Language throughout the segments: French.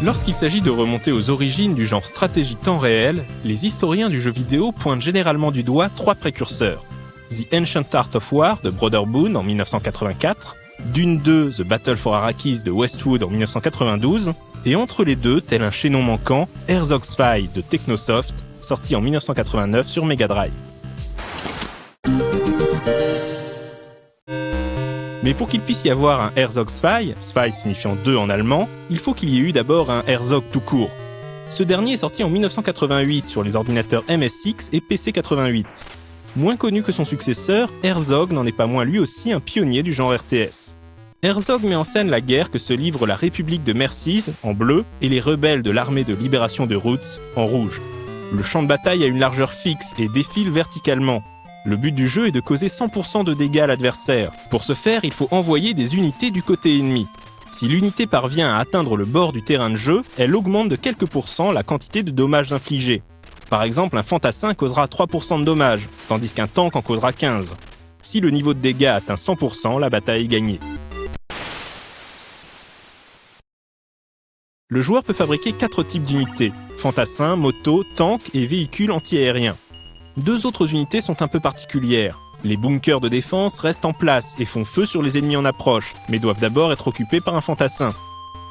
Lorsqu'il s'agit de remonter aux origines du genre stratégie temps réel, les historiens du jeu vidéo pointent généralement du doigt 3 précurseurs. The Ancient Art of War de Brother Boone en 1984, Dune 2, The Battle for Arrakis de Westwood en 1992, et entre les deux, tel un chaînon manquant, Herzog's Fight de Technosoft, sorti en 1989 sur Mega Drive. Mais pour qu'il puisse y avoir un Herzog's Fight, Zwei signifiant 2 en allemand, il faut qu'il y ait eu d'abord un Herzog tout court. Ce dernier est sorti en 1988 sur les ordinateurs MSX et PC-88. Moins connu que son successeur, Herzog n'en est pas moins lui aussi un pionnier du genre RTS. Herzog met en scène la guerre que se livre la République de Merseys, en bleu, et les rebelles de l'armée de libération de Rhodes, en rouge. Le champ de bataille a une largeur fixe et défile verticalement. Le but du jeu est de causer 100% de dégâts à l'adversaire. Pour ce faire, il faut envoyer des unités du côté ennemi. Si l'unité parvient à atteindre le bord du terrain de jeu, elle augmente de quelques pourcents la quantité de dommages infligés. Par exemple, un fantassin causera 3% de dommages, tandis qu'un tank en causera 15%. Si le niveau de dégâts atteint 100%, la bataille est gagnée. Le joueur peut fabriquer 4 types d'unités, fantassins, motos, tanks et véhicules anti-aériens. 2 autres unités sont un peu particulières. Les bunkers de défense restent en place et font feu sur les ennemis en approche, mais doivent d'abord être occupés par un fantassin.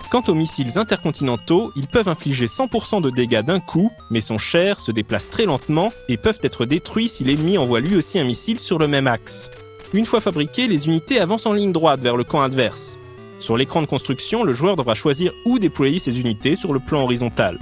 Quant aux missiles intercontinentaux, ils peuvent infliger 100% de dégâts d'un coup, mais sont chers, se déplacent très lentement et peuvent être détruits si l'ennemi envoie lui aussi un missile sur le même axe. Une fois fabriquées, les unités avancent en ligne droite vers le camp adverse. Sur l'écran de construction, le joueur devra choisir où déployer ses unités sur le plan horizontal.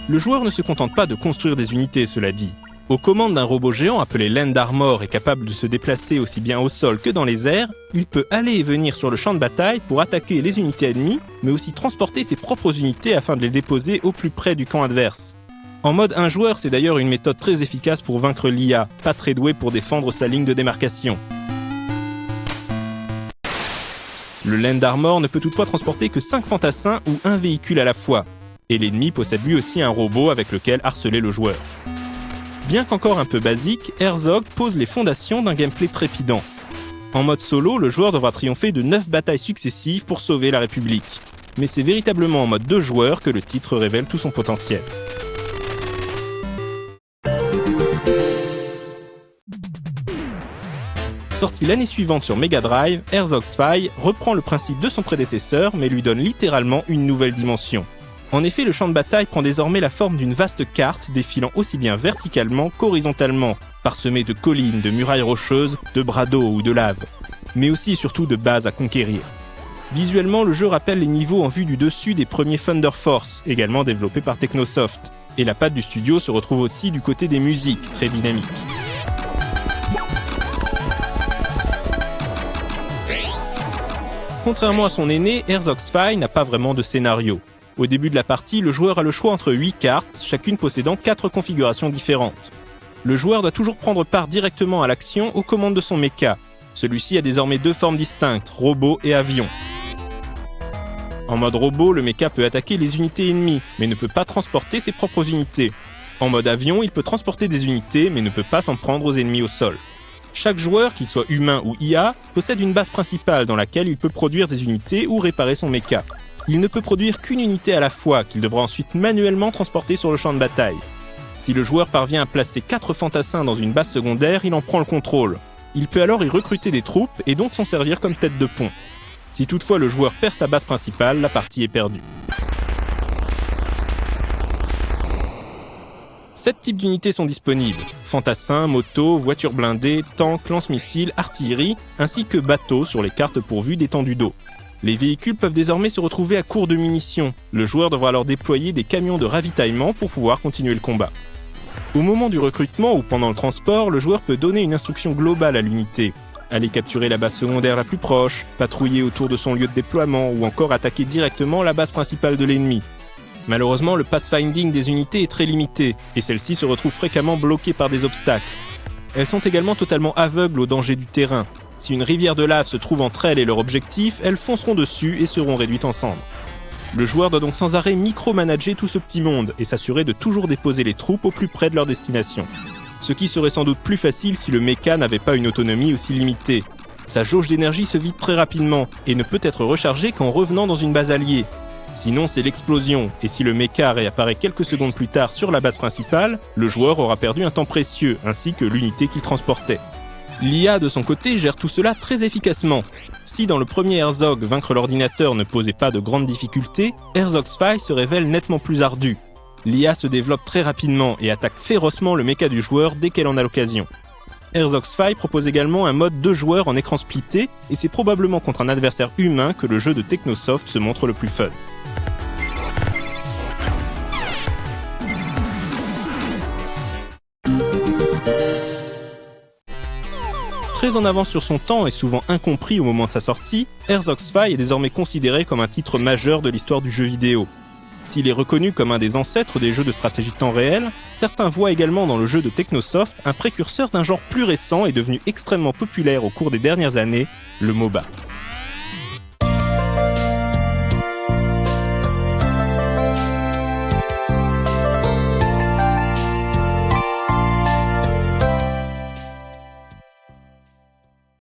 Le joueur ne se contente pas de construire des unités, cela dit. Aux commandes d'un robot géant appelé Land Armor et capable de se déplacer aussi bien au sol que dans les airs, il peut aller et venir sur le champ de bataille pour attaquer les unités ennemies, mais aussi transporter ses propres unités afin de les déposer au plus près du camp adverse. En mode 1 joueur, c'est d'ailleurs une méthode très efficace pour vaincre l'IA, pas très douée pour défendre sa ligne de démarcation. Le Land Armor ne peut toutefois transporter que 5 fantassins ou un véhicule à la fois, et l'ennemi possède lui aussi un robot avec lequel harceler le joueur. Bien qu'encore un peu basique, Herzog pose les fondations d'un gameplay trépidant. En mode solo, le joueur devra triompher de 9 batailles successives pour sauver la République. Mais c'est véritablement en mode 2 joueurs que le titre révèle tout son potentiel. Sorti l'année suivante sur Mega Drive, Herzog's Fight reprend le principe de son prédécesseur mais lui donne littéralement une nouvelle dimension. En effet, le champ de bataille prend désormais la forme d'une vaste carte défilant aussi bien verticalement qu'horizontalement, parsemée de collines, de murailles rocheuses, de bras d'eau ou de lave, mais aussi et surtout de bases à conquérir. Visuellement, le jeu rappelle les niveaux en vue du dessus des premiers Thunder Force, également développés par Technosoft, et la patte du studio se retrouve aussi du côté des musiques, très dynamiques. Contrairement à son aîné, Herzog's Fight n'a pas vraiment de scénario. Au début de la partie, le joueur a le choix entre 8 cartes, chacune possédant 4 configurations différentes. Le joueur doit toujours prendre part directement à l'action aux commandes de son mecha. Celui-ci a désormais 2 formes distinctes, robot et avion. En mode robot, le mecha peut attaquer les unités ennemies, mais ne peut pas transporter ses propres unités. En mode avion, il peut transporter des unités, mais ne peut pas s'en prendre aux ennemis au sol. Chaque joueur, qu'il soit humain ou IA, possède une base principale dans laquelle il peut produire des unités ou réparer son mecha. Il ne peut produire qu'une unité à la fois, qu'il devra ensuite manuellement transporter sur le champ de bataille. Si le joueur parvient à placer 4 fantassins dans une base secondaire, il en prend le contrôle. Il peut alors y recruter des troupes et donc s'en servir comme tête de pont. Si toutefois le joueur perd sa base principale, la partie est perdue. 7 types d'unités sont disponibles. Fantassins, motos, voitures blindées, tanks, lance-missiles, artillerie, ainsi que bateaux sur les cartes pourvues d'étendues d'eau. Les véhicules peuvent désormais se retrouver à court de munitions. Le joueur devra alors déployer des camions de ravitaillement pour pouvoir continuer le combat. Au moment du recrutement ou pendant le transport, le joueur peut donner une instruction globale à l'unité. Aller capturer la base secondaire la plus proche, patrouiller autour de son lieu de déploiement ou encore attaquer directement la base principale de l'ennemi. Malheureusement, le pathfinding des unités est très limité et celles-ci se retrouvent fréquemment bloquées par des obstacles. Elles sont également totalement aveugles aux dangers du terrain. Si une rivière de lave se trouve entre elles et leur objectif, elles fonceront dessus et seront réduites en cendres. Le joueur doit donc sans arrêt micromanager tout ce petit monde et s'assurer de toujours déposer les troupes au plus près de leur destination. Ce qui serait sans doute plus facile si le mecha n'avait pas une autonomie aussi limitée. Sa jauge d'énergie se vide très rapidement et ne peut être rechargée qu'en revenant dans une base alliée. Sinon, c'est l'explosion, et si le mecha réapparaît quelques secondes plus tard sur la base principale, le joueur aura perdu un temps précieux, ainsi que l'unité qu'il transportait. L'IA de son côté gère tout cela très efficacement. Si dans le premier Herzog, vaincre l'ordinateur ne posait pas de grandes difficultés, Herzog Zwei se révèle nettement plus ardu. L'IA se développe très rapidement et attaque férocement le mecha du joueur dès qu'elle en a l'occasion. Herzog Zwei propose également un mode 2 joueurs en écran splitté, et c'est probablement contre un adversaire humain que le jeu de Technosoft se montre le plus fun. Très en avance sur son temps et souvent incompris au moment de sa sortie, Herzog Zwei est désormais considéré comme un titre majeur de l'histoire du jeu vidéo. S'il est reconnu comme un des ancêtres des jeux de stratégie temps réel, certains voient également dans le jeu de Technosoft un précurseur d'un genre plus récent et devenu extrêmement populaire au cours des dernières années, le MOBA.